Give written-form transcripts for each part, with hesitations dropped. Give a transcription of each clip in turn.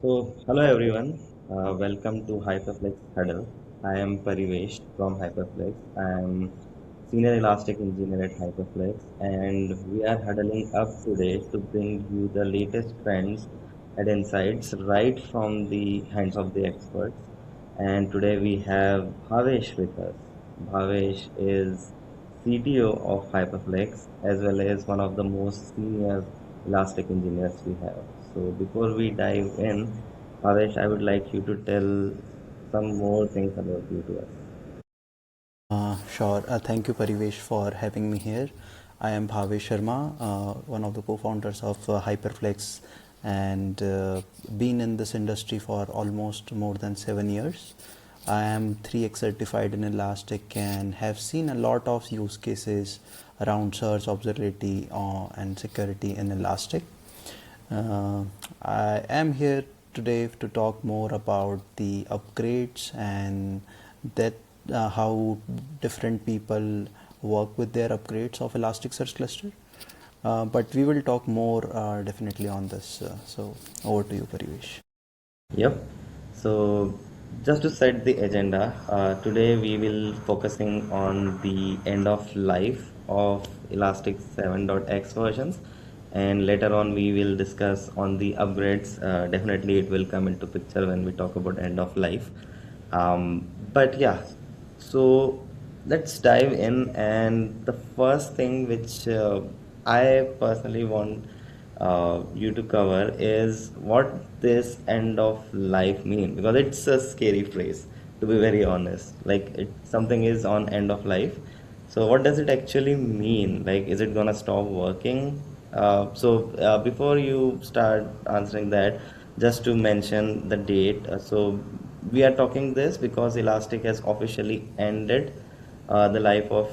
Hello everyone. Welcome to Hyperflex Huddle. I am Parivesh from Hyperflex. I am Senior Elastic Engineer at Hyperflex, and we are huddling up today to bring you the latest trends and insights right from the hands of the experts. And today we have Bhavesh with us. Bhavesh is CTO of Hyperflex as well as one of the most senior Elastic engineers we have. So before we dive in, Bhavesh, I would like you to tell some more things about you to us. Sure. Thank you, Parivesh, for having me here. I am Bhavesh Sharma, one of the co-founders of Hyperflex, and been in this industry for almost more than 7 years. I am 3x certified in Elastic and have seen a lot of use cases around search, observability, and security in Elastic. Uh, I am here today to talk more about the upgrades and that how different people work with their upgrades of Elasticsearch cluster. But we will talk more definitely on this. So over to you, Parivesh. Yep. So just to set the agenda, today we will focusing on the end of life of Elastic 7.x versions, and later on we will discuss on the upgrades. Definitely it will come into picture when we talk about end of life. But yeah, so let's dive in, and the first thing which I personally want you to cover is what this end of life mean, because it's a scary phrase, to be very honest. Like something is on end of life, so what does it actually mean? Like, is it gonna stop working? Before you start answering that, just to mention the date. So we are talking this because Elastic has officially ended the life of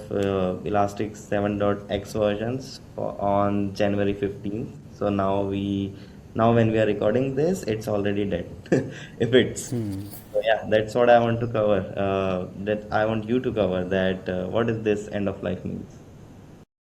Elastic 7.x versions on January 15th. So now when we are recording this, it's already dead. If it's so, yeah, that's what I want to cover. That I want you to cover that. What is this end of life means?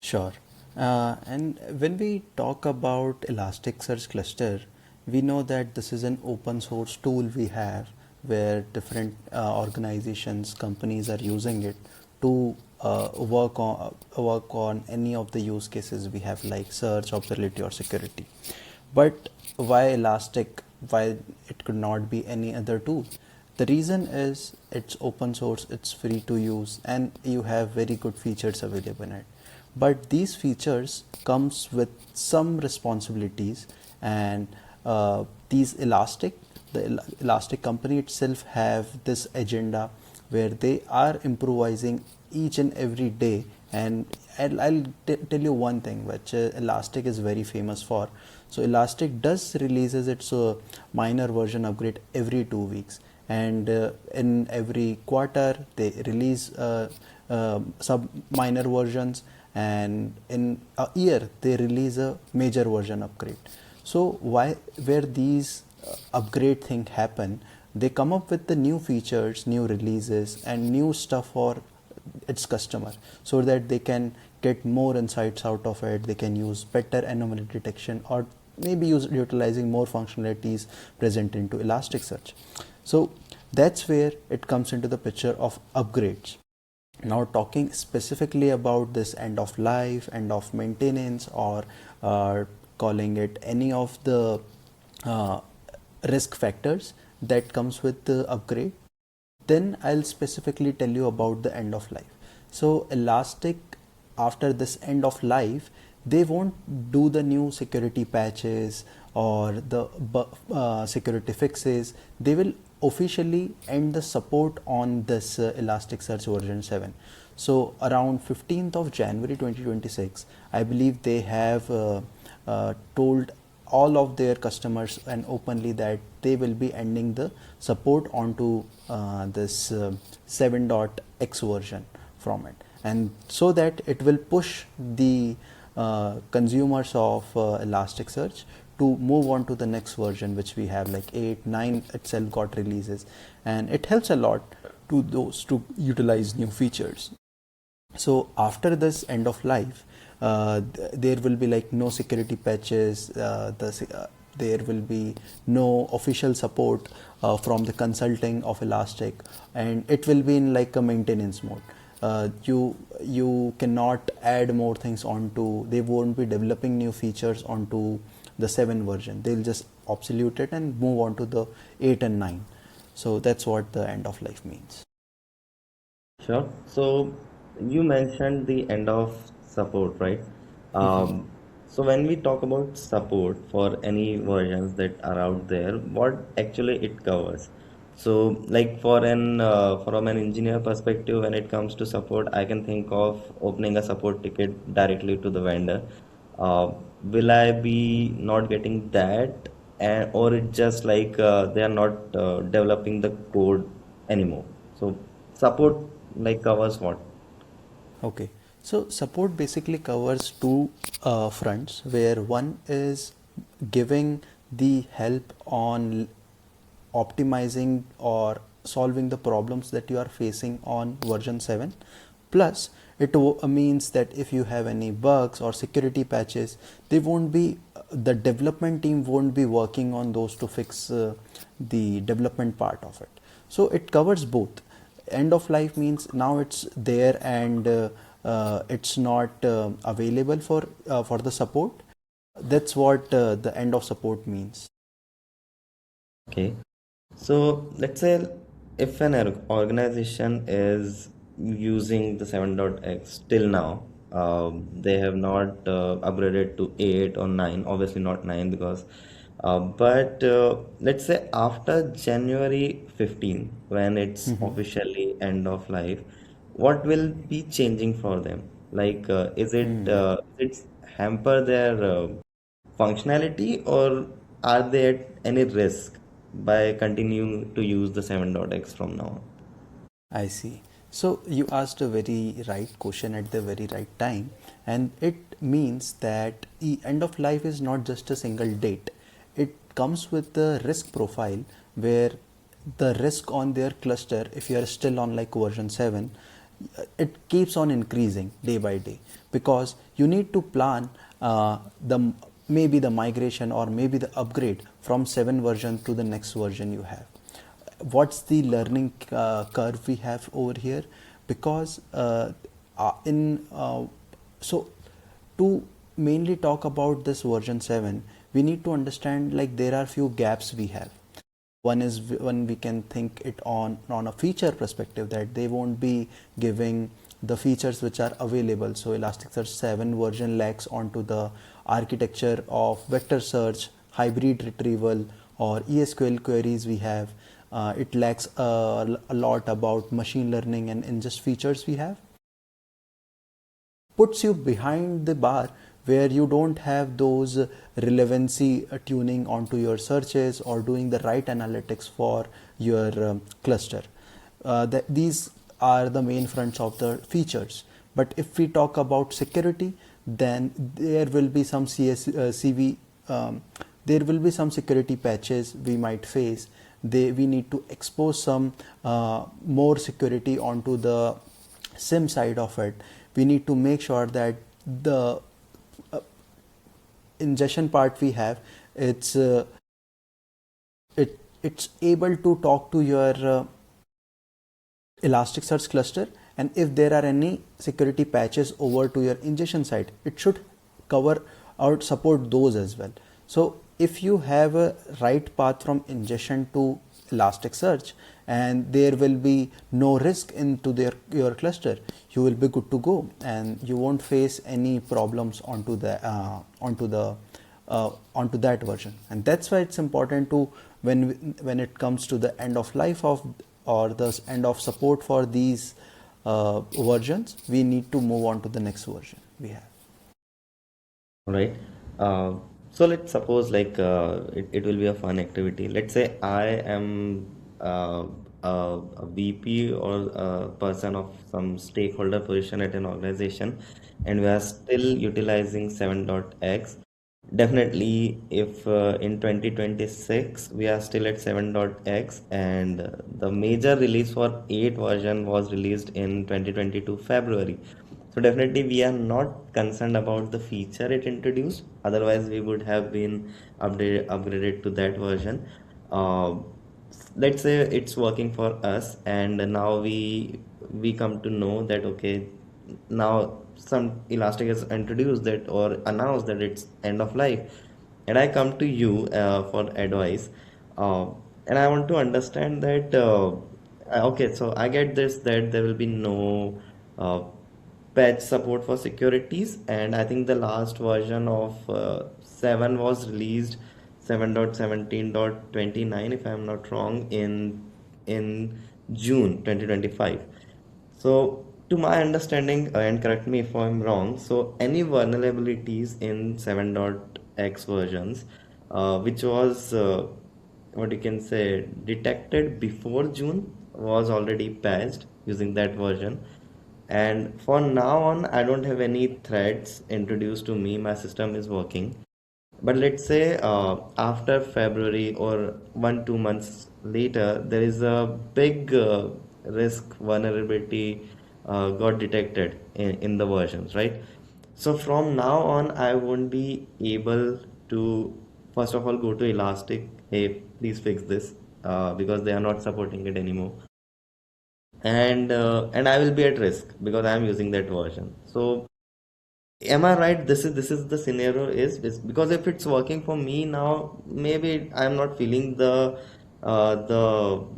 Sure. And when we talk about Elasticsearch cluster, we know that this is an open source tool we have where different organizations, companies are using it to work on any of the use cases we have like search, observability, or security. But why Elastic? Why it could not be any other tool? The reason is it's open source, it's free to use, and you have very good features available in it. But these features comes with some responsibilities, and these Elastic company itself have this agenda where they are improvising each and every day. And I'll tell you one thing which Elastic is very famous for. So Elastic does releases its minor version upgrade every 2 weeks, and in every quarter they release sub minor versions, and in a year they release a major version upgrade. So why where these upgrade thing happen, they come up with the new features, new releases, and new stuff for its customer so that they can get more insights out of it. They can use better anomaly detection, or maybe utilizing more functionalities present into Elasticsearch. So that's where it comes into the picture of upgrades. Now talking specifically about this end of life, end of maintenance, or calling it any of the uh, risk factors that comes with the upgrade, then I'll specifically tell you about the end of life. So Elastic, after this end of life, they won't do the new security patches or the security fixes. They will officially end the support on this Elasticsearch version 7. So around 15th of January 2026, I believe they have told all of their customers and openly that they will be ending the support onto this 7.x version from it, and so that it will push the consumers of Elasticsearch to move on to the next version, which we have like 8 9 itself got releases, and it helps a lot to those to utilize new features. So after this end of life, there will be like no security patches. there will be no official support from the consulting of Elastic, and it will be in like a maintenance mode. You cannot add more things onto. They won't be developing new features onto the 7 version. They'll just obsolete it and move on to the 8 and 9. So that's what the end of life means. Sure. So you mentioned the end of support, right? So when we talk about support for any versions that are out there, what actually it covers? So like from an engineer perspective, when it comes to support, I can think of opening a support ticket directly to the vendor. Uh, will I be not getting that, or it just like they are not developing the code anymore? So support like covers what? Okay, so support basically covers two fronts, where one is giving the help on optimizing or solving the problems that you are facing on version 7. Plus it means that if you have any bugs or security patches, they won't be the development team won't be working on those to fix the development part of it. So it covers both. End of life means now it's there, and it's not available for the support. That's what the end of support means. Okay. So let's say if an organization is using the 7.x till now, they have not upgraded to 8 or 9, obviously not 9 because, but let's say after January 15, when it's officially end of life, what will be changing for them? Like, is it hamper their functionality, or are they at any risk by continuing to use the 7.x from now on? I see. So you asked a very right question at the very right time, and it means that the end of life is not just a single date. It comes with the risk profile, where the risk on their cluster, if you are still on like version 7, it keeps on increasing day by day, because you need to plan the maybe the migration or maybe the upgrade from 7 version to the next version you have. What's the learning curve we have over here? Because in so to mainly talk about this version 7, we need to understand like there are few gaps we have. One is when we can think it on a feature perspective, that they won't be giving the features which are available. So Elasticsearch 7 version lacks onto the architecture of vector search, hybrid retrieval, or ESQL queries we have. It lacks a lot about machine learning and ingest features we have. Puts you behind the bar, where you don't have those relevancy tuning onto your searches or doing the right analytics for your cluster. These are the main fronts of the features. But if we talk about security, then there will be some CV, there will be some security patches we might face. We need to expose some more security onto the SIM side of it. We need to make sure that the ingestion part we have, it's it's able to talk to your Elasticsearch cluster, and if there are any security patches over to your ingestion side, it should cover or support those as well. So if you have a right path from ingestion to Elasticsearch, and there will be no risk into your cluster, you will be good to go, and you won't face any problems onto that version. And that's why it's important to, when it comes to the end of life of, or the end of support for these versions, we need to move on to the next version we have. Right. Uh, so let's suppose like it will be a fun activity. Let's say I am a VP or a person of some stakeholder position at an organization, and we are still utilizing 7.x. Definitely, if in 2026 we are still at 7.x, and the major release for 8 version was released in 2022 February. So definitely we are not concerned about the feature it introduced. Otherwise, we would have been upgraded to that version. Uh, let's say it's working for us, and now we come to know that okay, now some Elastic has introduced that or announced that it's end of life, and I come to you for advice, uh, and I want to understand that. Okay, so I get this that there will be no patch support for securities, and I think the last version of 7 was released 7.17.29 if I'm not wrong in June 2025. So to my understanding, and correct me if I'm wrong, so any vulnerabilities in 7.x versions which was what you can say detected before June was already patched using that version, and for now on, I don't have any threads introduced to me. My system is working. But let's say after February or 1 2 months later, there is a big risk vulnerability got detected in the versions, right? So from now on, I won't be able to first of all go to Elastic. Hey, please fix this because they are not supporting it anymore, and I will be at risk because I am using that version. So am I right? This is the scenario is because if it's working for me now, maybe I'm not feeling the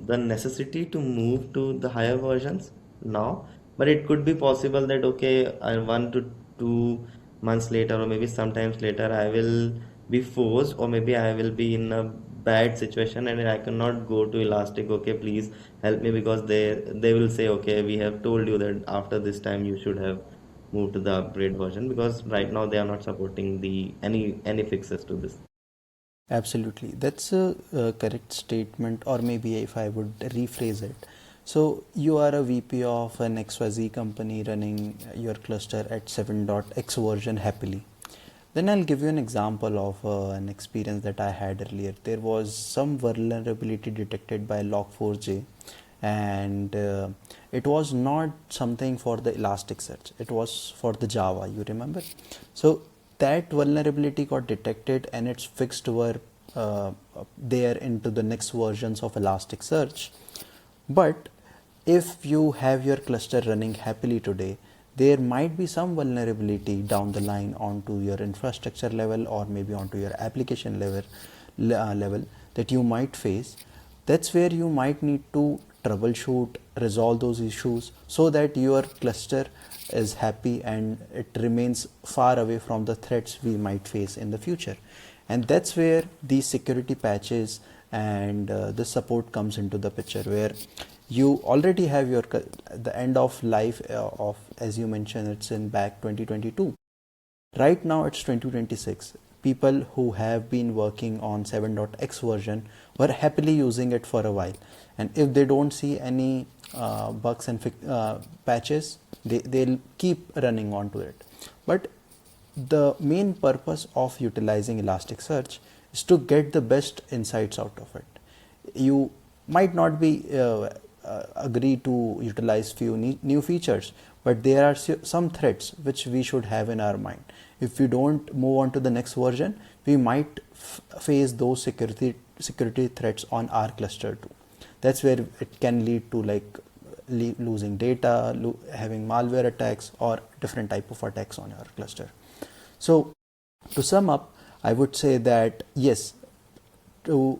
necessity to move to the higher versions now. But it could be possible that okay, 1 to 2 months later, or maybe sometimes later, I will be forced, or maybe I will be in a bad situation and I cannot go to Elastic. Okay, please help me because they will say okay, we have told you that after this time you should have move to the upgrade version because right now they are not supporting the any fixes to this. Absolutely. That's a correct statement, or maybe if I would rephrase it. So, you are a VP of an XYZ company running your cluster at 7.x version happily. Then I'll give you an example of an experience that I had earlier. There was some vulnerability detected by Log4j, and it was not something for the Elasticsearch, it was for the Java, you remember? So that vulnerability got detected and its fixed were there into the next versions of Elasticsearch. But if you have your cluster running happily today, there might be some vulnerability down the line onto your infrastructure level or maybe onto your application level that you might face. That's where you might need to troubleshoot, resolve those issues so that your cluster is happy and it remains far away from the threats we might face in the future. And that's where these security patches and the support comes into the picture, where you already have your the end of life of, as you mentioned, it's in back 2022. Right now it's 2026. People who have been working on 7.x version were happily using it for a while, and if they don't see any bugs and patches, they'll keep running onto it. But the main purpose of utilizing Elasticsearch is to get the best insights out of it. You might not be agree to utilize few new features, but there are some threats which we should have in our mind. If we don't move on to the next version, we might face those security threats on our cluster too. That's where it can lead to like losing data, having malware attacks or different type of attacks on your cluster. So to sum up, I would say that yes, to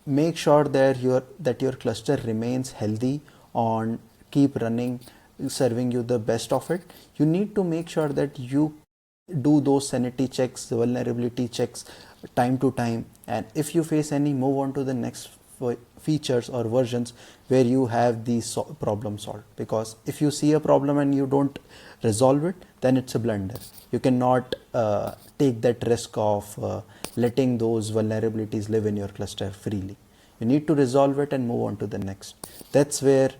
make sure that your cluster remains healthy on keep running, serving you the best of it, you need to make sure that you do those sanity checks, vulnerability checks time to time, and if you face any, move on to the next features or versions where you have these problem solved. Because if you see a problem and you don't resolve it, then it's a blunder. You cannot take that risk of letting those vulnerabilities live in your cluster freely. You need to resolve it and move on to the next. That's where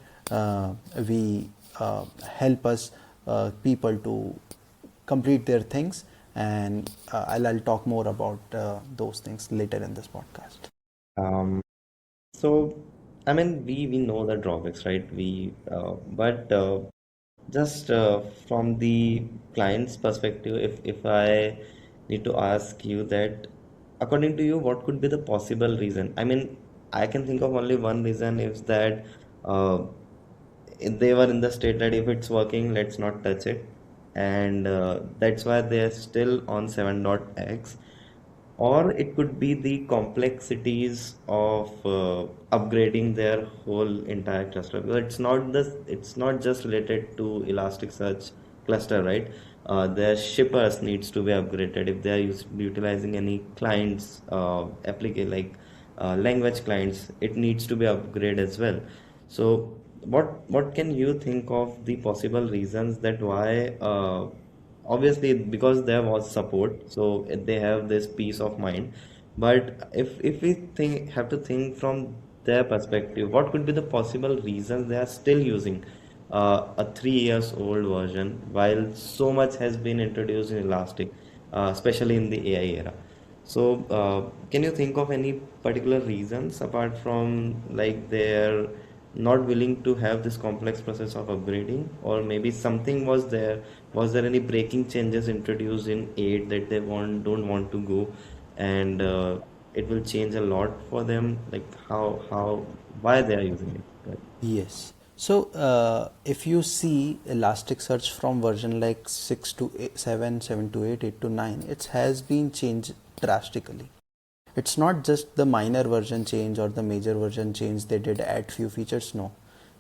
we help us people to complete their things, and I'll talk more about those things later in this podcast. Um, so I mean we know the drawbacks, right? We but Just from the client's perspective, if I need to ask you that, according to you, what could be the possible reason? I mean, I can think of only one reason, is that uh, they were in the state that if it's working, let's not touch it, and that's why they're still on 7.x. Or it could be the complexities of upgrading their whole entire cluster, because it's not just related to Elasticsearch cluster, right? Their shippers needs to be upgraded if they are utilizing any clients, application like language clients, it needs to be upgraded as well. So what can you think of the possible reasons that why, obviously because there was support, so they have this peace of mind. But if we think have to think from their perspective, what could be the possible reasons they are still using a 3 years old version while so much has been introduced in Elastic, especially in the AI era? So, can you think of any particular reasons apart from like they're not willing to have this complex process of upgrading, or maybe something was there? Was there any breaking changes introduced in 8 that they don't want to go, and it will change a lot for them? Like how why they are using it? Right. Yes. So if you see Elasticsearch from version like 6 to 8, 7, 7 to 8, 8 to 9, it has been changed drastically. It's not just the minor version change or the major version change they did add few features. No,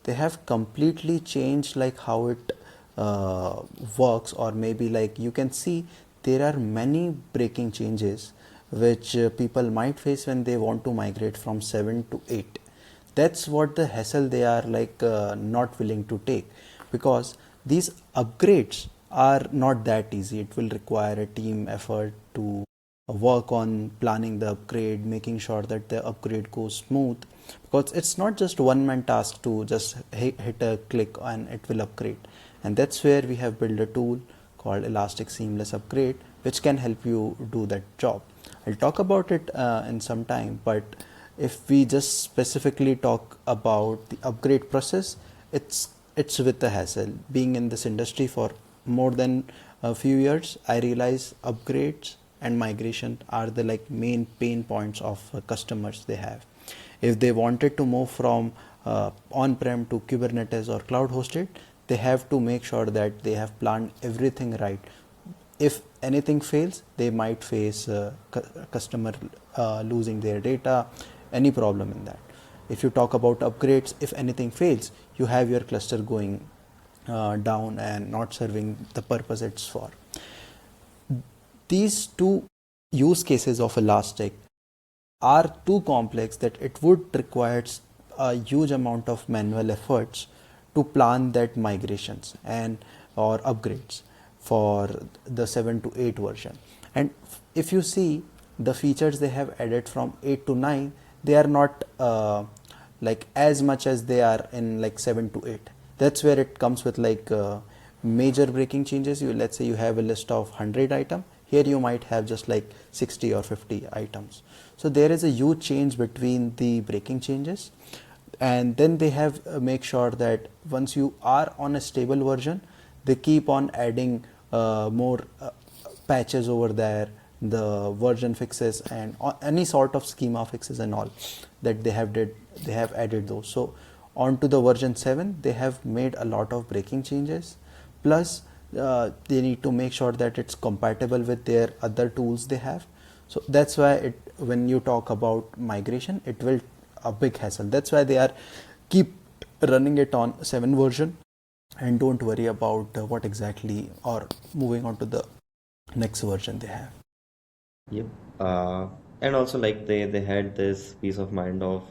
they have completely changed like how it uh, works, or maybe like you can see there are many breaking changes which people might face when they want to migrate from 7 to 8. That's what the hassle they are like not willing to take, because these upgrades are not that easy. It will require a team effort to work on planning the upgrade, making sure that the upgrade goes smooth, because it's not just one man task to just hit a click and it will upgrade. And that's where we have built a tool called Elastic Seamless Upgrade, which can help you do that job. I'll talk about it in some time, but if we just specifically talk about the upgrade process, it's with a hassle. Being in this industry for more than a few years, I realize upgrades and migration are the like main pain points of customers they have. If they wanted to move from on-prem to Kubernetes or cloud hosted, they have to make sure that they have planned everything right. If anything fails, they might face customer losing their data, any problem in that. If you talk about upgrades, if anything fails, you have your cluster going down and not serving the purpose it's for. These two use cases of Elastic are too complex that it would require a huge amount of manual efforts to plan that migrations and or upgrades for the 7 to 8 version. And if you see the features they have added from 8 to 9, they are not like as much as they are in like 7 to 8. That's where it comes with like major breaking changes. You, let's say you have a list of 100 items, here you might have just like 60 or 50 items. So there is a huge change between the breaking changes. And then they have make sure that once you are on a stable version, they keep on adding more patches over there, the version fixes and any sort of schema fixes and all that they have added those. So onto the version 7, they have made a lot of breaking changes, plus they need to make sure that it's compatible with their other tools they have. So that's why when you talk about migration, it will a big hassle. That's why they are keep running it on 7 version and don't worry about what exactly or moving on to the next version they have. Yep. Uh, and also like they had this peace of mind of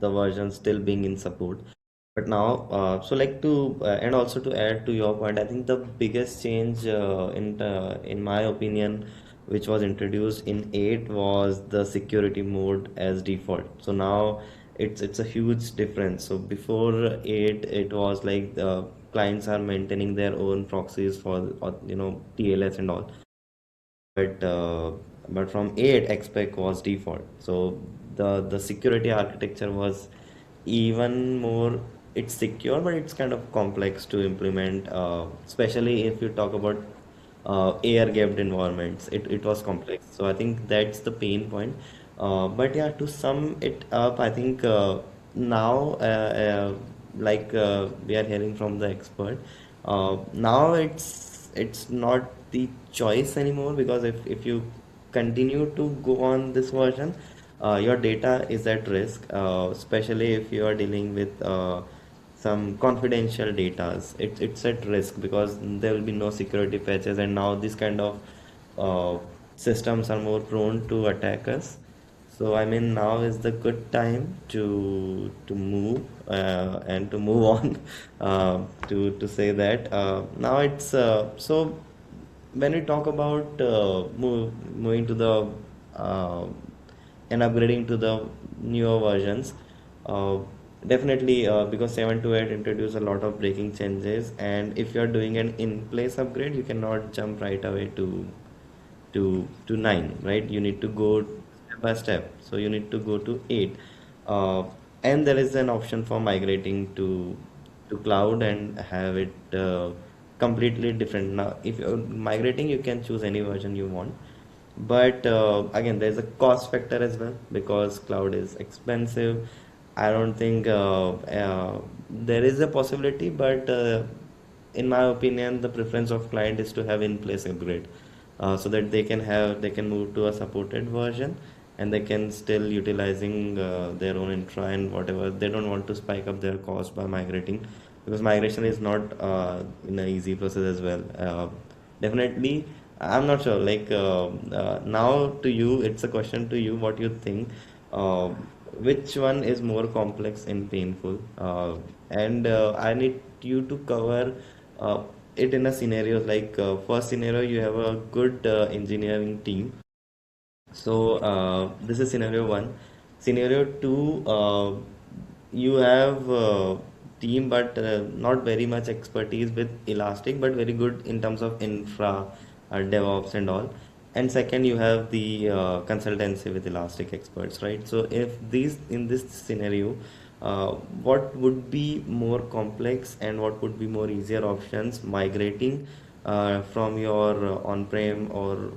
the version still being in support. But now, so like to and also to add to your point, I think the biggest change in my opinion, which was introduced in 8, was the security mode as default. So now it's a huge difference. So before 8, it was like the clients are maintaining their own proxies for TLS and all, but from 8, xspec was default. So the security architecture was even more it's secure, but it's kind of complex to implement, especially if you talk about air-gapped environments. It was complex. So I think that's the pain point. But yeah, to sum it up, I think now, we are hearing from the expert, now it's not the choice anymore, because if you continue to go on this version, your data is at risk, especially if you are dealing with some confidential data. It's at risk because there will be no security patches, and now this kind of systems are more prone to attackers. So I mean, now is the good time to move and to move on, to say that now it's so when we talk about moving to the uh, and upgrading to the newer versions, uh, definitely, because 7 to 8 introduce a lot of breaking changes, and if you are doing an in-place upgrade, you cannot jump right away to 9, right? You need to go step by step. So you need to go to 8. uh, and there is an option for migrating to cloud and have it completely different. Now if you're migrating, you can choose any version you want, but again, there's a cost factor as well, because cloud is expensive. I don't think there is a possibility, but in my opinion, the preference of client is to have in place upgrade, so that they can move to a supported version, and they can still utilizing their own infra and whatever. They don't want to spike up their cost by migrating, because migration is not in an easy process as well. Definitely, I'm not sure. Now to you, it's a question to you. What you think? Uh, which one is more complex and painful? And I need you to cover it in a scenario like, first scenario, you have a good engineering team. So this is scenario one. Scenario two, you have team, but not very much expertise with Elastic, but very good in terms of infra, DevOps and all. And second, you have the consultancy with Elastic experts, right? So if these in this scenario, what would be more complex and what would be more easier options migrating from your on-prem or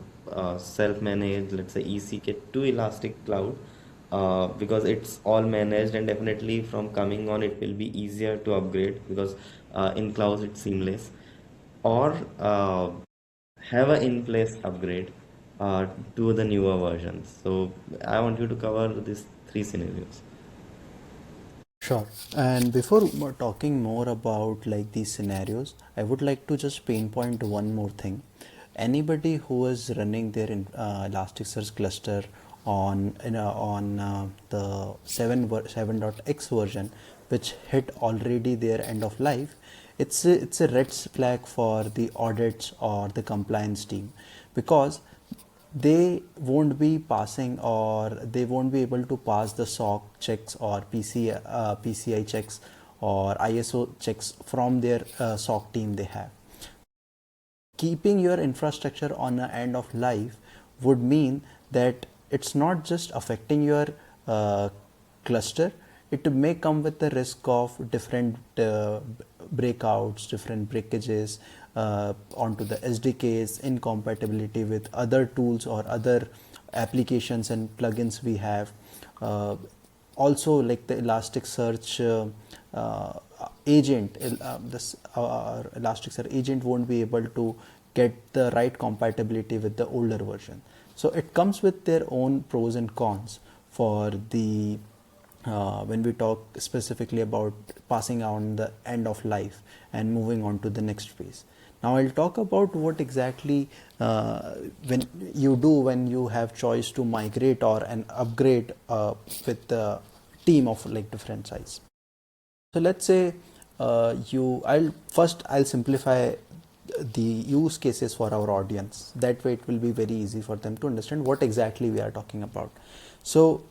self-managed, let's say EC to Elastic Cloud, because it's all managed, and definitely from coming on it will be easier to upgrade, because in cloud it's seamless, or have a in-place upgrade to the newer versions. So I want you to cover these three scenarios. Sure. And before talking more about like these scenarios, I would like to just pinpoint one more thing. Anybody who is running their Elasticsearch cluster on the 7.x version, which hit already their end of life, it's a red flag for the audits or the compliance team, because they won't be passing, or they won't be able to pass the SOC checks or PCI checks or ISO checks from their SOC team they have. Keeping your infrastructure on an end of life would mean that it's not just affecting your cluster, it may come with the risk of different breakouts, different breakages onto the SDKs, incompatibility with other tools or other applications and plugins we have. Also, like the Elasticsearch agent, this Elasticsearch agent won't be able to get the right compatibility with the older version. So it comes with their own pros and cons for the when we talk specifically about passing on the end of life and moving on to the next phase. Now I'll talk about what exactly when you do when you have choice to migrate or an upgrade with the team of like different size. So let's say I'll simplify the use cases for our audience. That way it will be very easy for them to understand what exactly we are talking about. So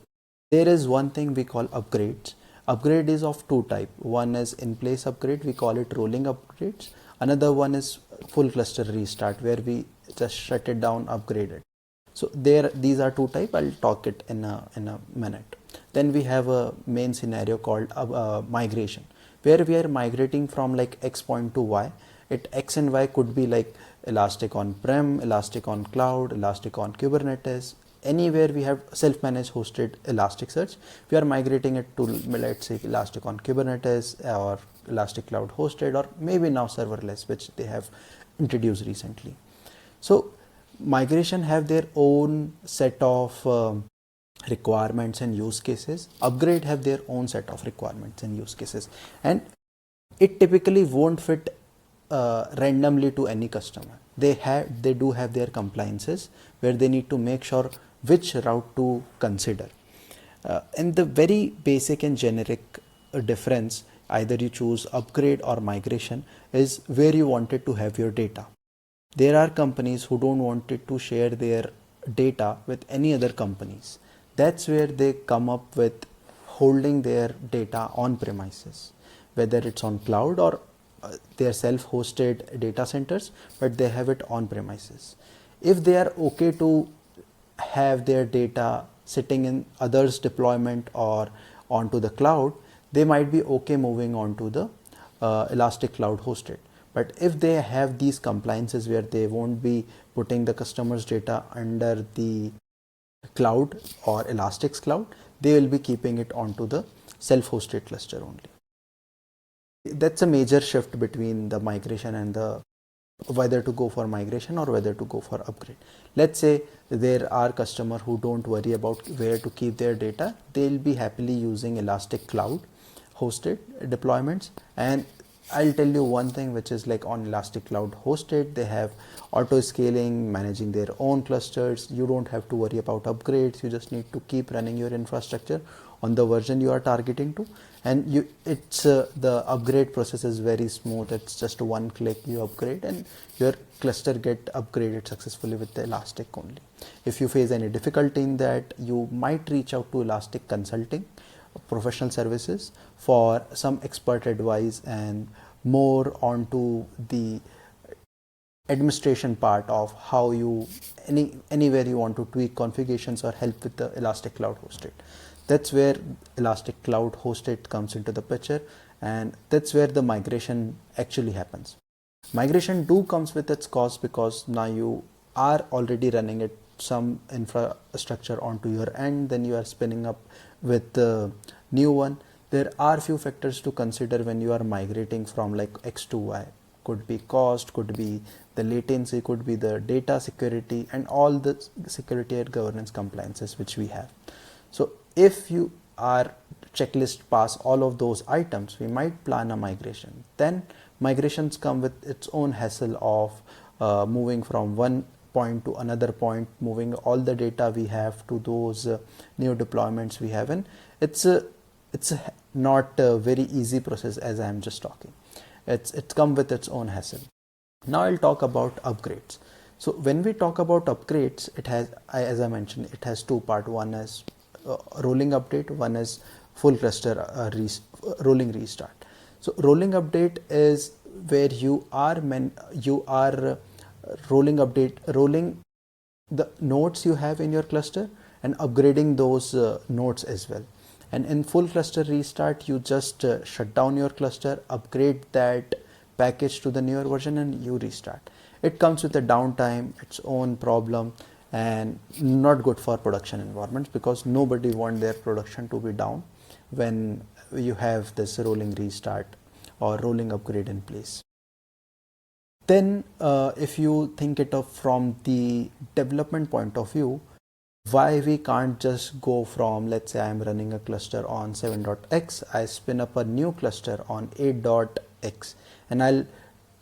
there is one thing we call upgrades. Upgrade is of two type. One is in place upgrade, we call it rolling upgrades. Another one is full cluster restart, where we just shut it down, upgrade it. So these are two type. I'll talk it in a minute. Then we have a main scenario called migration. where we are migrating from like X point to Y. It X and Y could be like Elastic on-prem, Elastic on cloud, Elastic on Kubernetes. Anywhere we have self-managed hosted Elasticsearch, we are migrating it to, let's say, Elastic on Kubernetes or Elastic Cloud hosted, or maybe now serverless, which they have introduced recently. So migration have their own set of requirements and use cases. Upgrade have their own set of requirements and use cases, and it typically won't fit randomly to any customer. They do have their compliances where they need to make sure which route to consider. And the very basic and generic difference, either you choose upgrade or migration, is where you wanted to have your data. There are companies who don't want it to share their data with any other companies. That's where they come up with holding their data on premises, whether it's on cloud or their self-hosted data centers, but they have it on premises. If they are okay to have their data sitting in others deployment or onto the cloud, they might be okay moving on to the Elastic Cloud hosted. But if they have these compliances where they won't be putting the customer's data under the cloud or Elastic's cloud, they will be keeping it onto the self-hosted cluster only. That's a major shift between the migration and the whether to go for migration or whether to go for upgrade. Let's say there are customers who don't worry about where to keep their data. They'll be happily using Elastic Cloud hosted deployments. And I'll tell you one thing, which is like on Elastic Cloud hosted, they have auto scaling, managing their own clusters. You don't have to worry about upgrades. You just need to keep running your infrastructure on the version you are targeting to, and it's the upgrade process is very smooth. It's just one click, you upgrade, and your cluster get upgraded successfully with the Elastic only. If you face any difficulty in that, you might reach out to Elastic Consulting professional services for some expert advice and more onto the administration part of how you anywhere you want to tweak configurations or help with the Elastic Cloud hosted. That's where Elastic Cloud hosted comes into the picture, and that's where the migration actually happens. Migration do comes with its cost, because now you are already running it some infrastructure onto your end, then you are spinning up with the new one. There are few factors to consider when you are migrating from like X to Y. Could be cost, could be the latency, could be the data security, and all the security and governance compliances which we have. So if you are checklist pass all of those items, we might plan a migration. Then migrations come with its own hassle of moving from one point to another point, moving all the data we have to those new deployments we have, and it's not a very easy process as I am just talking. It's come with its own hassle. Now I'll talk about upgrades. So when we talk about upgrades, it has, as I mentioned, it has two parts. One is rolling update, one is full cluster rolling restart. So rolling update is where you are rolling the nodes you have in your cluster and upgrading those nodes as well. And in full cluster restart, you just shut down your cluster, upgrade that package to the newer version, and you restart. It comes with a downtime, its own problem, and not good for production environments, because nobody wants their production to be down when you have this rolling restart or rolling upgrade in place. Then if you think it of from the development point of view, why we can't just go from, let's say I'm running a cluster on 7.x, I spin up a new cluster on 8.x, and I'll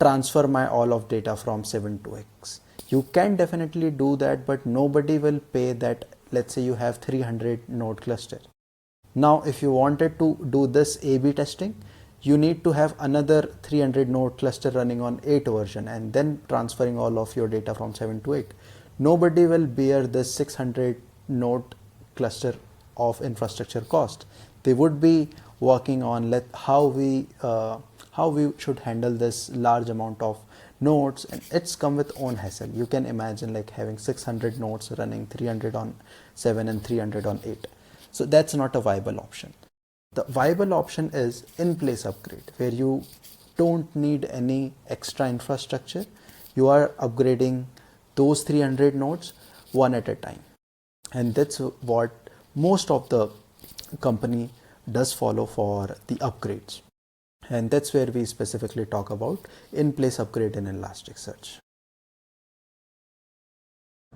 transfer my all of data from 7 to x. You can definitely do that, but nobody will pay that. Let's say you have 300 node cluster. Now if you wanted to do this A/B testing, you need to have another 300 node cluster running on 8 version and then transferring all of your data from 7 to 8. Nobody will bear this 600 node cluster of infrastructure cost. They would be working on how we should handle this large amount of nodes, and it's come with own hassle. You can imagine like having 600 nodes running 300 on 7 and 300 on 8. So that's not a viable option. The viable option is in place upgrade, where you don't need any extra infrastructure. You are upgrading those 300 nodes one at a time. And that's what most of the company does follow for the upgrades. And that's where we specifically talk about in place upgrade in Elasticsearch.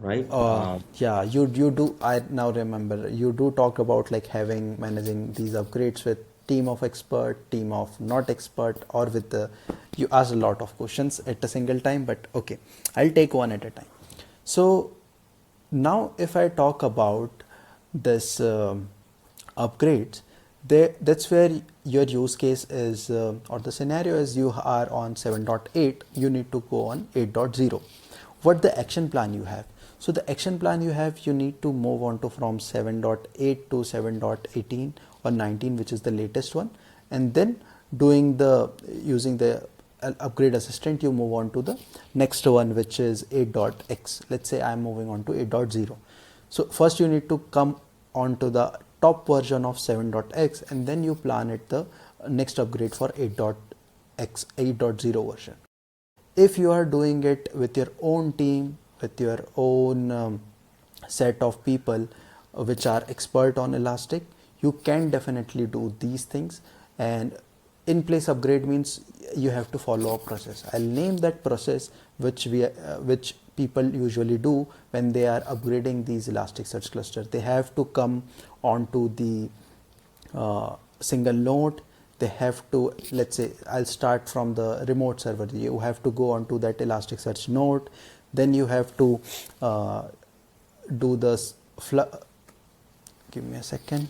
right? Yeah, you do. I now remember you do talk about like having managing these upgrades with team of expert, team of not expert, or with the. You ask a lot of questions at a single time, but okay, I'll take one at a time. So now, if I talk about this upgrades, that's where your use case is, or the scenario is you are on 7.8, you need to go on 8.0. What the action plan you have? So the action plan you have, you need to move on to from 7.8 to 7.18 or 19, which is the latest one, and then doing the using the upgrade assistant, you move on to the next one, which is 8.x. Let's say I'm moving on to 8.0. So first you need to come on to the top version of 7.x, and then you plan it the next upgrade for 8.x 8.0 version. If you are doing it with your own team, with your own set of people which are expert on Elastic, you can definitely do these things. And in place upgrade means you have to follow a process. I'll name that process which people usually do when they are upgrading these Elasticsearch clusters. They have to come onto the single node. They have to, let's say I'll start from the remote server. You have to go onto that Elasticsearch node. Then you have to do this. Give me a second.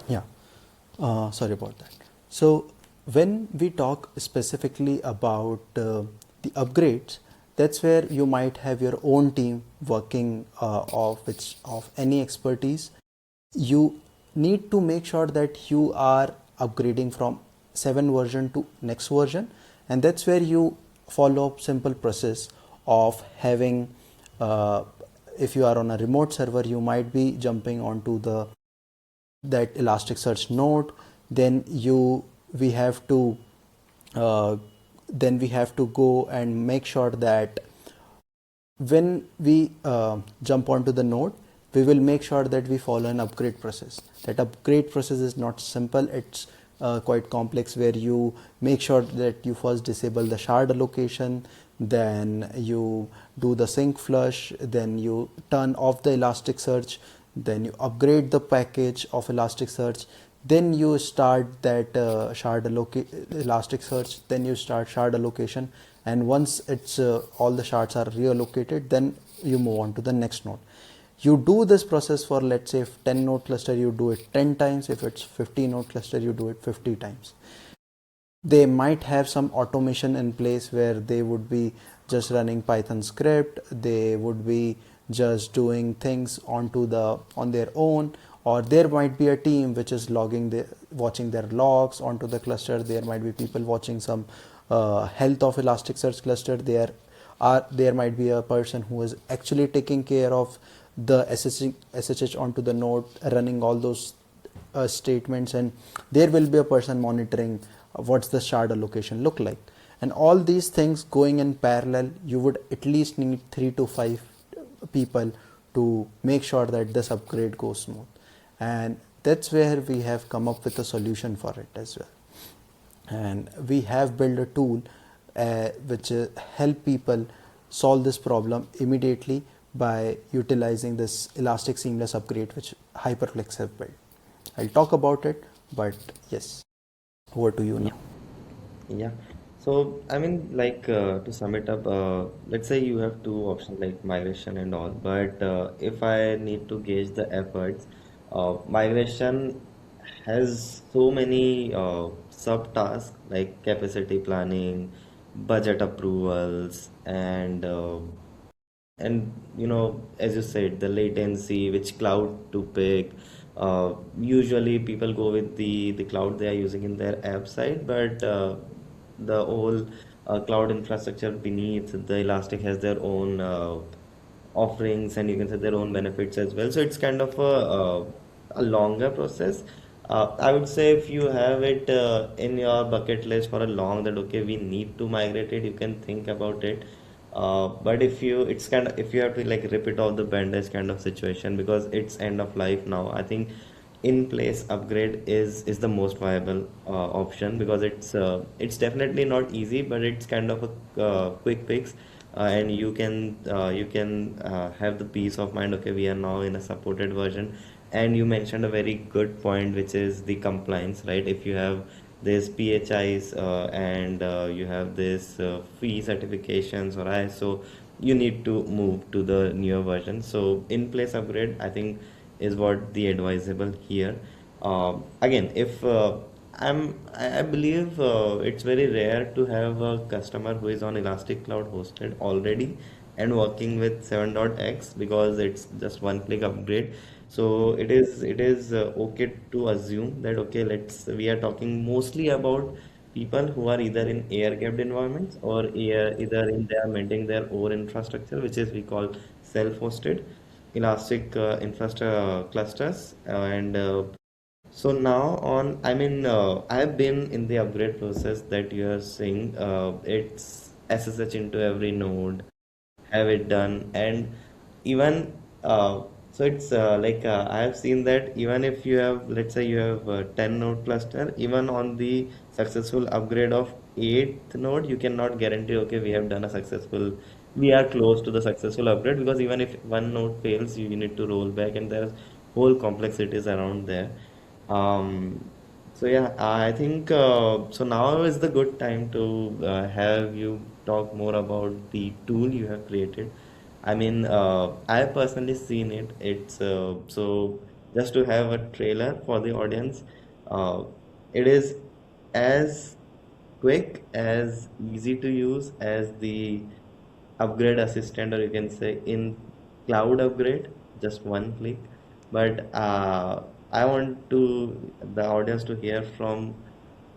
Yeah, sorry about that. So when we talk specifically about the upgrades, that's where you might have your own team working of any expertise. You need to make sure that you are upgrading from 7 version to next version, and that's where you follow up simple process of having if you are on a remote server, you might be jumping onto the that Elasticsearch node. Then we have to go and make sure that when we jump onto the node, we will make sure that we follow an upgrade process. That upgrade process is not simple, it's quite complex, where you make sure that you first disable the shard allocation, then you do the sync flush, then you turn off the Elasticsearch, then you upgrade the package of Elasticsearch, then you start that Elasticsearch, then you start shard allocation, and once it's all the shards are reallocated, then you move on to the next node. You do this process for, let's say, if 10 node cluster, you do it 10 times. If it's 50 node cluster, you do it 50 times. They might have some automation in place where they would be just running Python script, they would be just doing things on their own, or there might be a team which is watching their logs onto the cluster. There might be people watching some health of Elasticsearch cluster. There might be a person who is actually taking care of the SSH onto the node, running all those statements, and there will be a person monitoring what's the shard allocation look like. And all these things going in parallel, you would at least need 3 to 5 people to make sure that this upgrade goes smooth. And that's where we have come up with a solution for it as well. And we have built a tool which help people solve this problem immediately by utilizing this elastic seamless upgrade which Hyperflex have built. I'll talk about it, but yes, over to you Yeah. now. Yeah. So, I mean, like to sum it up, let's say you have two options like migration and all. But if I need to gauge the efforts, migration has so many sub-tasks like capacity planning, budget approvals, and as you said, the latency, which cloud to pick. Usually people go with the cloud they are using in their app side, but the whole cloud infrastructure beneath the Elastic has their own offerings, and you can say their own benefits as well. So it's kind of a longer process. I would say if you have it in your bucket list for a long that okay we need to migrate it, you can think about it. But if you it's kind of if you have to like rip it off the bandage kind of situation because it's end of life now, I think in place upgrade is the most viable option because it's definitely not easy, but it's kind of a quick fix, and you can have the peace of mind. Okay, we are now in a supported version, and you mentioned a very good point, which is the compliance, right? If you have this PHIs and you have this fee certifications or ISO, you need to move to the newer version. So in place upgrade, I think is what the advisable here. Again, if I believe it's very rare to have a customer who is on Elastic Cloud hosted already and working with 7.x because it's just one click upgrade. So it is okay to assume that okay, we are talking mostly about people who are either in air gapped environments or either in they are maintaining their own infrastructure, which is we call self-hosted elastic infrastructure clusters. And so now on, I mean, I have been in the upgrade process that you are saying. It's SSH into every node, have it done, and even so it's like I have seen that even if you have, let's say you have a 10 node cluster, even on the successful upgrade of 8th node, you cannot guarantee okay we have done a successful, we are close to the successful upgrade, because even if one node fails, you need to roll back, and there's whole complexities around there. So yeah, I think so now is the good time to have you talk more about the tool you have created. I mean, I have personally seen it. It's so just to have a trailer for the audience. Uh, it is as quick, as easy to use as the upgrade assistant, or you can say in cloud upgrade, just one click. But I want to the audience to hear from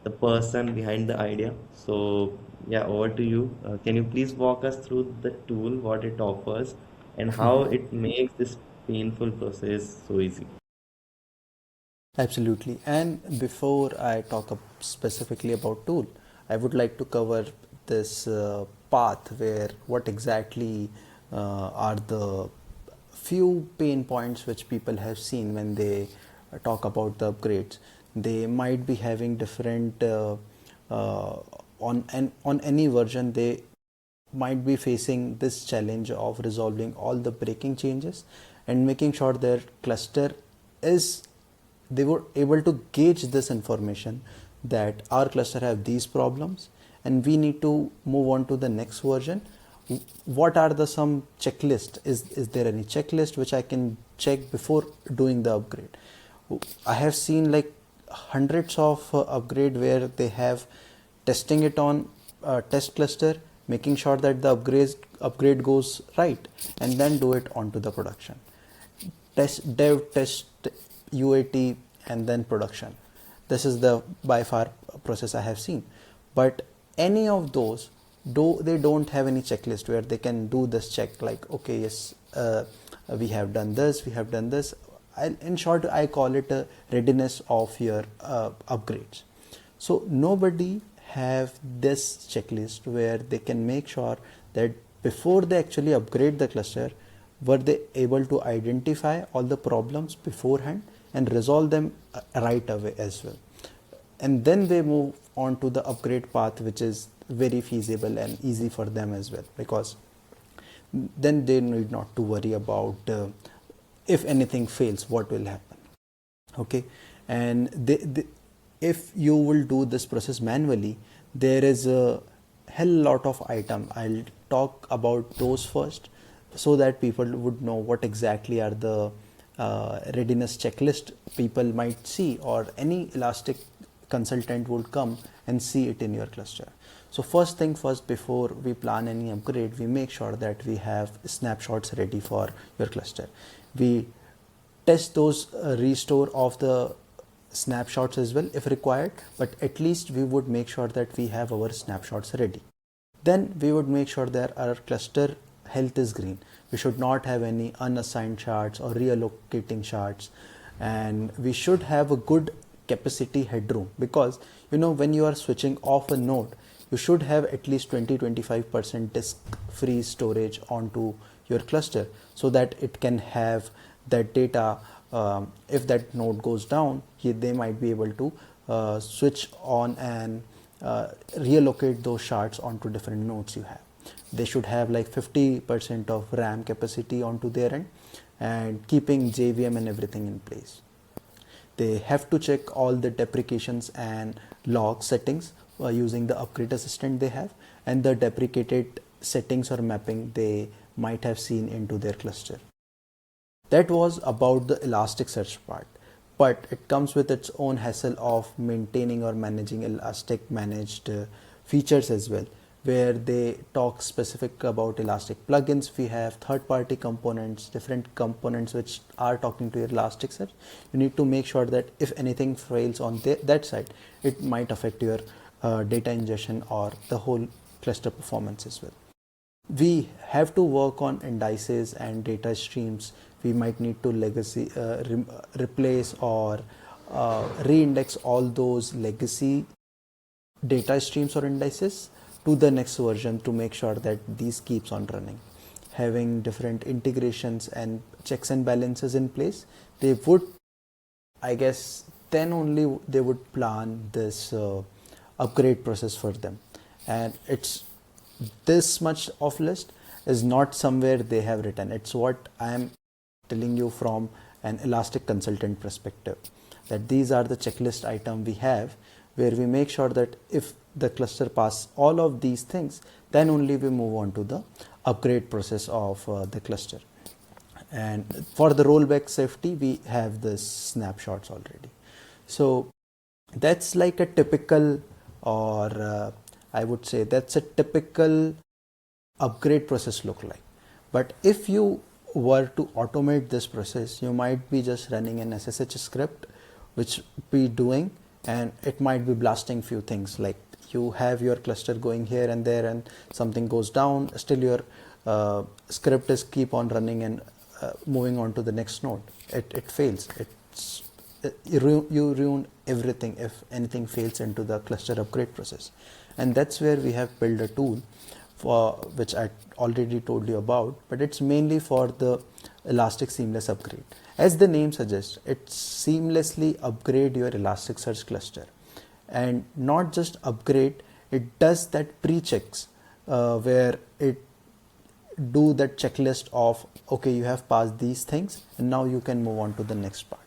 the person behind the idea. So yeah, over to you. Can you please walk us through the tool, what it offers, and how it makes this painful process so easy? Absolutely. And before I talk specifically about tool, I would like to cover this path where what exactly are the few pain points which people have seen when they talk about the upgrades. They might be having different uh, on any version. They might be facing this challenge of resolving all the breaking changes and making sure their cluster is, they were able to gauge this information that our cluster have these problems and we need to move on to the next version. What are the some checklist, is there any checklist which I can check before doing the upgrade? I have seen like hundreds of upgrade where they have testing it on test cluster, making sure that the upgrade goes right, and then do it onto the production. Test dev, test UAT, and then production. This is the by far process I have seen. But any of those, do they don't have any checklist where they can do this check like okay, yes, we have done this, we have done this. In short, I call it a readiness of your upgrades. So nobody have this checklist where they can make sure that before they actually upgrade the cluster, were they able to identify all the problems beforehand and resolve them right away as well. And then they move on to the upgrade path, which is very feasible and easy for them as well, because then they need not to worry about if anything fails, what will happen. Okay. And if you will do this process manually, there is a hell lot of item. I'll talk about those first, so that people would know what exactly are the readiness checklist people might see, or any elastic consultant would come and see it in your cluster. So first thing first, before we plan any upgrade, we make sure that we have snapshots ready for your cluster. We test those restore of the snapshots as well if required, but at least we would make sure that we have our snapshots ready. Then we would make sure that our cluster health is green. We should not have any unassigned shards or reallocating shards, and we should have a good capacity headroom, because when you are switching off a node, you should have at least 20-25% disk free storage onto your cluster, so that it can have that data. If that node goes down, they might be able to switch on and reallocate those shards onto different nodes you have. They should have like 50% of RAM capacity onto their end, and keeping JVM and everything in place. They have to check all the deprecations and log settings using the upgrade assistant they have, and the deprecated settings or mapping they might have seen into their cluster. That was about the Elasticsearch part, but it comes with its own hassle of maintaining or managing Elastic managed features as well, where they talk specific about Elastic plugins. We have third-party components, different components which are talking to your Elasticsearch. You need to make sure that if anything fails on that side, it might affect your data ingestion or the whole cluster performance as well. We have to work on indices and data streams. We might need to replace or reindex all those legacy data streams or indices to the next version, to make sure that these keeps on running. Having different integrations and checks and balances in place, they would, I guess, then only they would plan this upgrade process for them. And it's this much of list is not somewhere they have written. It's what I am telling you from an Elastic consultant perspective, that these are the checklist item we have, where we make sure that if the cluster pass all of these things, then only we move on to the upgrade process of the cluster. And for the rollback safety, we have the snapshots already. So that's like a typical, or I would say that's a typical upgrade process look like. But if you were to automate this process, you might be just running an SSH script, which be doing, and it might be blasting few things, like you have your cluster going here and there, and something goes down, still your script is keep on running and moving on to the next node. It fails. You ruin everything if anything fails into the cluster upgrade process. And that's where we have built a tool for which I already told you about, but it's mainly for the Elastic Seamless Upgrade. As the name suggests, it seamlessly upgrade your Elasticsearch cluster, and not just upgrade, it does that pre-checks where it do that checklist of, okay, you have passed these things and now you can move on to the next part.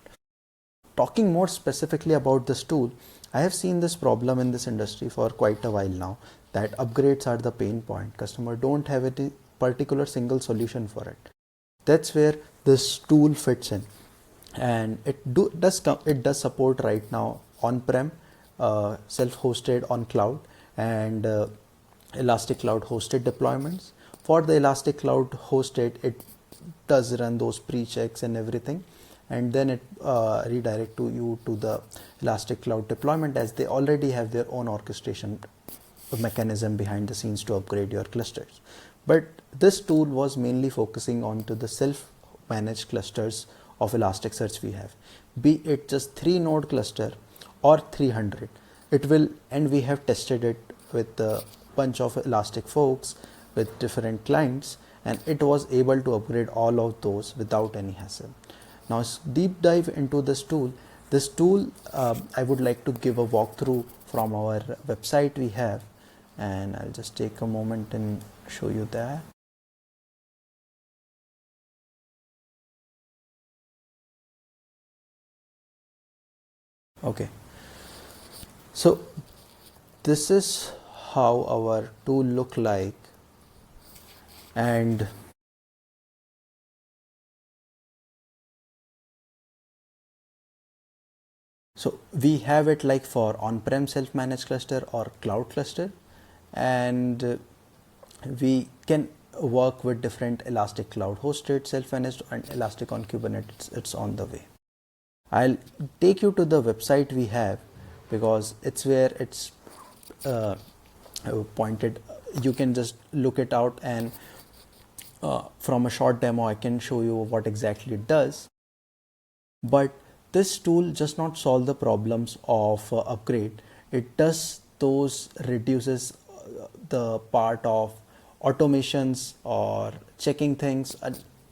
Talking more specifically about this tool, I have seen this problem in this industry for quite a while now, that upgrades are the pain point. Customer don't have a particular single solution for it. That's where this tool fits in, and it does support right now on-prem, self-hosted on cloud, and Elastic Cloud hosted deployments. For the Elastic Cloud hosted, it does run those pre-checks and everything, and then it redirect to you to the Elastic Cloud deployment, as they already have their own orchestration mechanism behind the scenes to upgrade your clusters. But this tool was mainly focusing on to the self-managed clusters of Elasticsearch we have, be it just 3 node cluster or 300. It will, and we have tested it with a bunch of Elastic folks with different clients, and it was able to upgrade all of those without any hassle. Now deep dive into this tool. I would like to give a walkthrough from our website we have, and I'll just take a moment and show you that. Okay, so this is how our tool look like, and so we have it like for on-prem self-managed cluster or cloud cluster, and we can work with different Elastic Cloud hosted, self-managed, and Elastic on Kubernetes. It's on the way. I'll take you to the website we have, because it's where it's uh, pointed. You can just look it out, and from a short demo I can show you what exactly it does. But this tool just not solve the problems of upgrade. It does those reduces the part of automations or checking things.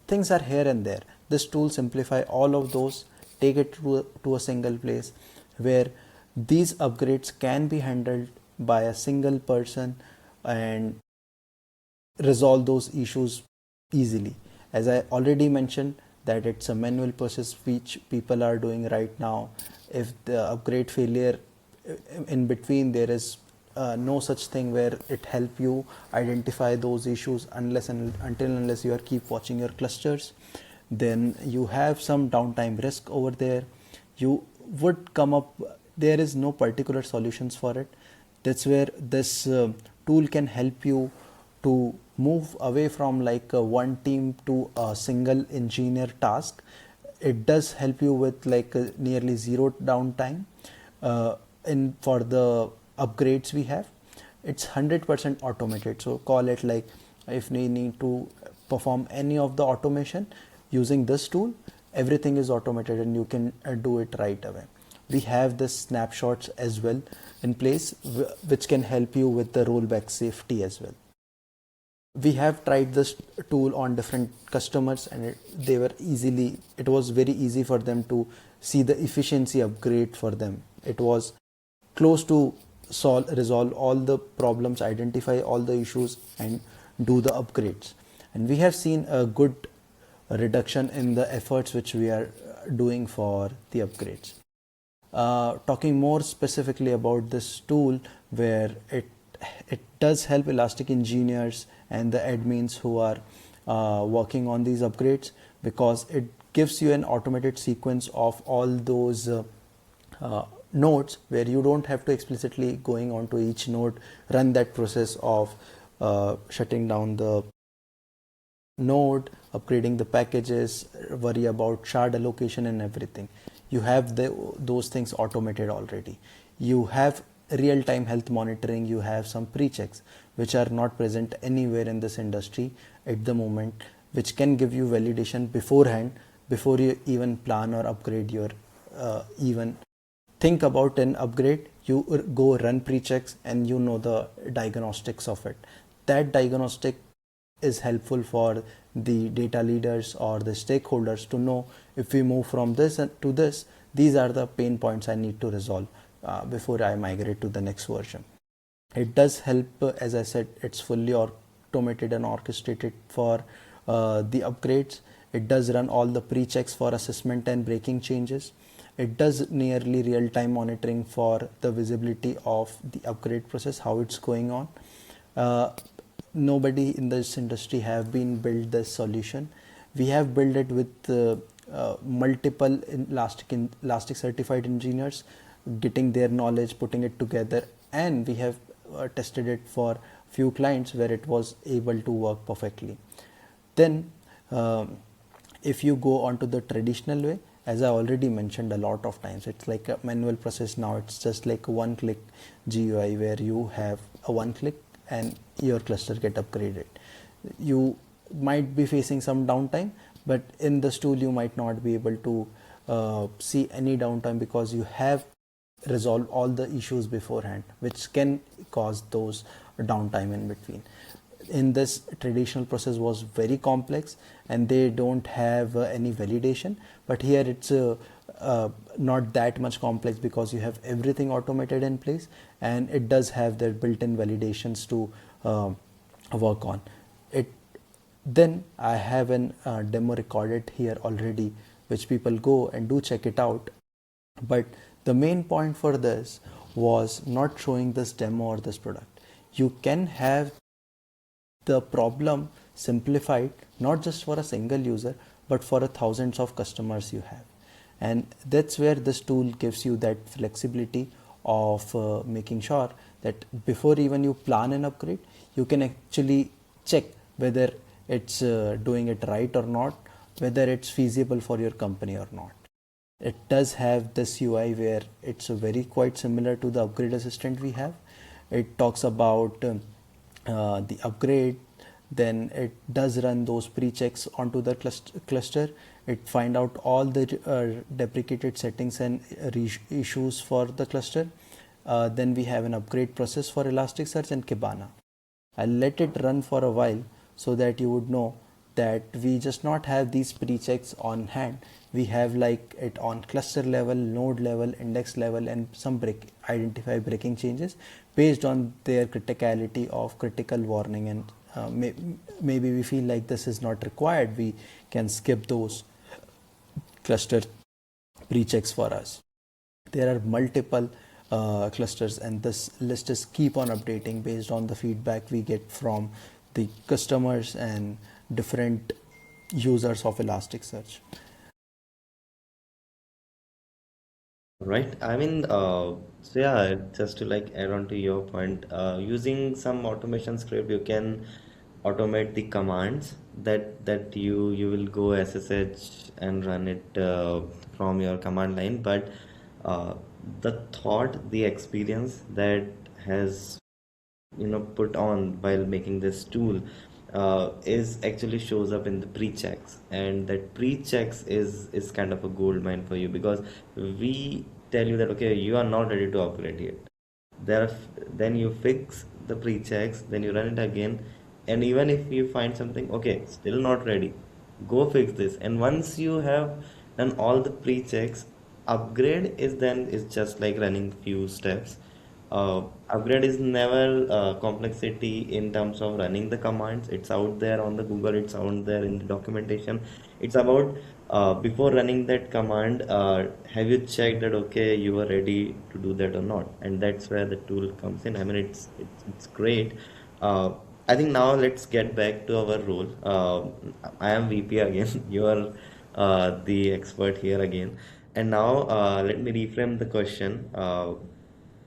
Things are here and there. This tool simplify all of those, take it to a single place where these upgrades can be handled by a single person and resolve those issues easily. As I already mentioned, that it's a manual process which people are doing right now. If the upgrade failure in between, there is no such thing where it help you identify those issues unless and unless you are keep watching your clusters. Then you have some downtime risk over there. You would come up, there is no particular solutions for it. That's where this tool can help you to move away from like one team to a single engineer task. It does help you with like nearly zero downtime in for the upgrades we have. It's 100% automated, so call it like if we need to perform any of the automation using this tool, everything is automated and you can do it right away. We have this snapshots as well in place, which can help you with the rollback safety as well. We have tried this tool on different customers, and it was very easy for them to see the efficiency upgrade for them. It was close to resolve all the problems, identify all the issues, and do the upgrades. And we have seen a good reduction in the efforts which we are doing for the upgrades. Talking more specifically about this tool, where it does help Elastic engineers and the admins who are working on these upgrades, because it gives you an automated sequence of all those nodes, where you don't have to explicitly going on to each node, run that process of shutting down the node, upgrading the packages, worry about shard allocation and everything. You have those things automated already. You have real-time health monitoring. You have some pre-checks which are not present anywhere in this industry at the moment, which can give you validation beforehand, before you even plan or upgrade your even think about an upgrade. You go run pre-checks and you know the diagnostics of it. That diagnostic is helpful for the data leaders or the stakeholders to know, if we move from this to this, these are the pain points I need to resolve before I migrate to the next version. It does help, as I said, it's fully automated and orchestrated for the upgrades. It does run all the pre-checks for assessment and breaking changes. It does nearly real-time monitoring for the visibility of the upgrade process, how it's going on. Nobody in this industry have been built this solution. We have built it with multiple elastic certified engineers getting their knowledge, putting it together, and we have tested it for few clients where it was able to work perfectly. Then if you go on to the traditional way, as I already mentioned a lot of times, it's like a manual process. Now it's just like a one click GUI, where you have a one click and your cluster get upgraded. You might be facing some downtime, but in this tool you might not be able to see any downtime, because you have resolved all the issues beforehand which can cause those downtime in between. In this, traditional process was very complex and they don't have any validation, but here it's not that much complex, because you have everything automated in place, and it does have their built-in validations to work on it. Then I have an demo recorded here already, which people go and do check it out. But The main point for this was not showing this demo or this product. You can have the problem simplified not just for a single user but for a thousands of customers you have, and that's where this tool gives you that flexibility of making sure that before even you plan an upgrade you can actually check whether it's doing it right or not, whether it's feasible for your company or not. It does have this UI where it's very quite similar to the upgrade assistant we have. It talks about the upgrade, then it does run those pre-checks onto the cluster. It find out all the deprecated settings and issues for the cluster. Then we have an upgrade process for Elasticsearch and Kibana. I'll let it run for a while so that you would know that we just not have these pre-checks on hand. We have like it on cluster level, node level, index level, and some identify breaking changes based on their criticality of critical warning, and maybe we feel like this is not required, we can skip those cluster pre-checks for us. There are multiple clusters, and this list is keep on updating based on the feedback we get from the customers and different users of Elasticsearch. Right. I mean, so yeah, just to like add on to your point, using some automation script, you can automate the commands that you will go SSH and run it from your command line. But uh, the thought, the experience that has put on while making this tool is actually shows up in the pre-checks, and that pre-checks is kind of a gold mine for you, because we tell you that okay, you are not ready to upgrade yet. Then you fix the pre-checks, then you run it again, and even if you find something okay, still not ready, go fix this. And once you have done all the pre-checks, upgrade is just like running few steps. Upgrade is never complexity in terms of running the commands. It's out there on the Google, it's out there in the documentation. It's about before running that command, have you checked that okay, you are ready to do that or not? And that's where the tool comes in. I mean, it's great. Uh, I think now let's get back to our role. I am VP again. You are the expert here again. And now let me reframe the question.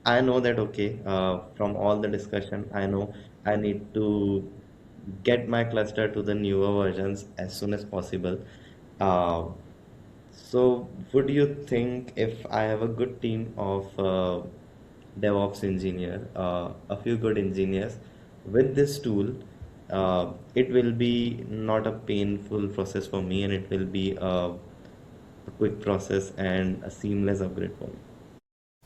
I know that okay, from all the discussion, I know I need to get my cluster to the newer versions as soon as possible. Uh, so, would you think if I have a good team of DevOps engineer, a few good engineers with this tool, it will be not a painful process for me, and it will be a quick process and a seamless upgrade for me.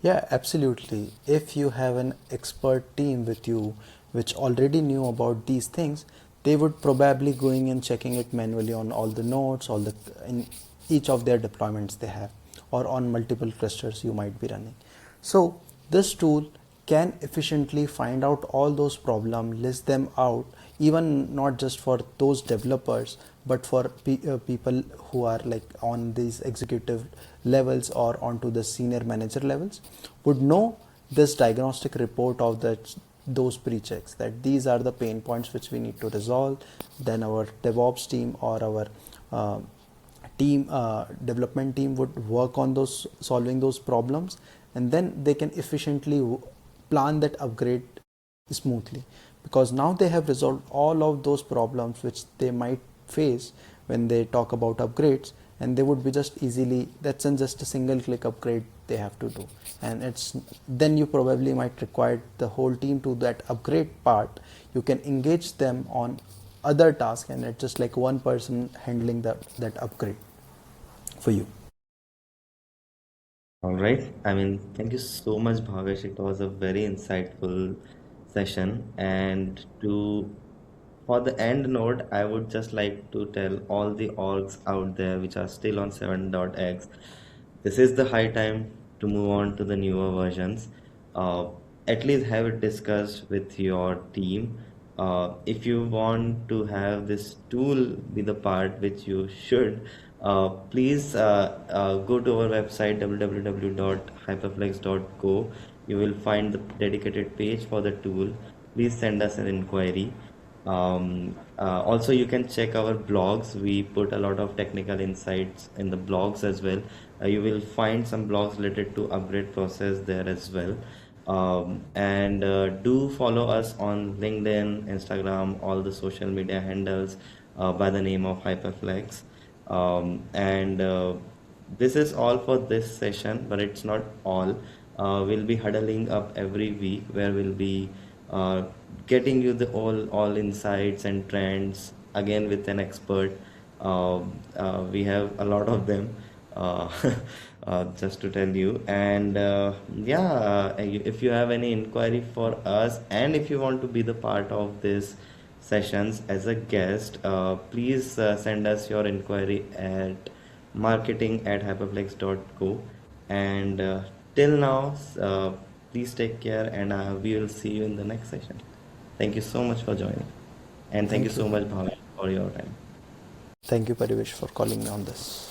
Yeah, absolutely. If you have an expert team with you which already knew about these things, they would probably going and checking it manually on all the nodes, all the in each of their deployments they have, or on multiple clusters you might be running. So this tool can efficiently find out all those problems, list them out, even not just for those developers but for people who are like on these executive levels or onto the senior manager levels would know this diagnostic report of that those pre-checks, that these are the pain points which we need to resolve. Then our DevOps team or our uh, team development team would work on those solving those problems, and then they can efficiently plan that upgrade smoothly, because now they have resolved all of those problems which they might face when they talk about upgrades, and they would be just easily, that's in just a single click upgrade they have to do. And it's then you probably might require the whole team to that upgrade part. You can engage them on other tasks, and it's just like one person handling that upgrade for you. All right. I mean, thank you so much, Bhavesh. It was a very insightful session. And to for the end note, I would just like to tell all the orgs out there which are still on 7.x, this is the high time to move on to the newer versions. Uh, at least have it discussed with your team. If you want to have this tool be the part which you should, Please go to our website www.hyperflex.co. You will find the dedicated page for the tool. Please send us an inquiry. Also, you can check our blogs. We put a lot of technical insights in the blogs as well. You will find some blogs related to upgrade process there as well. And do follow us on LinkedIn, Instagram, all the social media handles by the name of Hyperflex. And This is all for this session, but it's not all. We'll be huddling up every week where we'll be uh, getting you the all insights and trends again with an expert. We have a lot of them, uh, just to tell you. And if you have any inquiry for us, and if you want to be the part of this sessions as a guest, please send us your inquiry at marketing@hyperflex.co. And till now, please take care, and we will see you in the next session. Thank you so much for joining, and thank you Thank so you. much, Bhavesh, for your time. Thank you, Parivesh, for calling me on this.